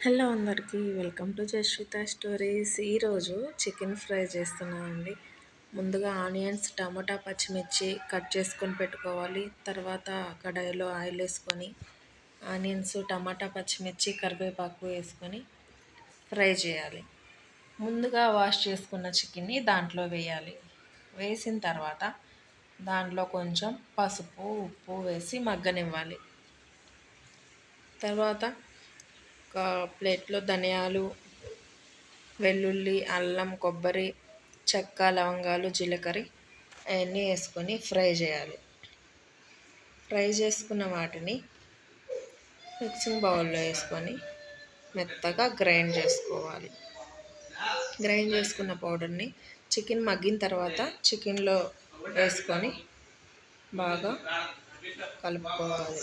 Hello అందరికీ welcome to Jashwitha stories. ఈరోజు chicken fry చేస్తున్నానండి. ముందుగా ఆనియన్స్, టమాటా, పచ్చిమిర్చి కట్ చేసుకొని పెట్టుకోవాలి. తర్వాత కడాయిలో ఆయిల్ వేసుకొని ఆనియన్స్, టమాటా, పచ్చిమిర్చి, కరివేపాకు వేసుకొని ఫ్రై చేయాలి. ముందుగా వాష్ చేసుకున్న చికెన్ని దాంట్లో వేయాలి. వేసిన తర్వాత దాంట్లో కొంచెం పసుపు, ఉప్పు వేసి మగ్గనివ్వాలి. తర్వాత ఒక ప్లేట్లో ధనియాలు, వెల్లుల్లి, అల్లం, కొబ్బరి, చెక్క, లవంగాలు, జీలకర్ర అవన్నీ వేసుకొని ఫ్రై చేయాలి. ఫ్రై చేసుకున్న వాటిని మిక్సింగ్ బౌల్లో వేసుకొని మెత్తగా గ్రైండ్ చేసుకోవాలి. గ్రైండ్ చేసుకున్న పౌడర్ని చికెన్ మగ్గిన తర్వాత చికెన్లో వేసుకొని బాగా కలుపుకోవాలి.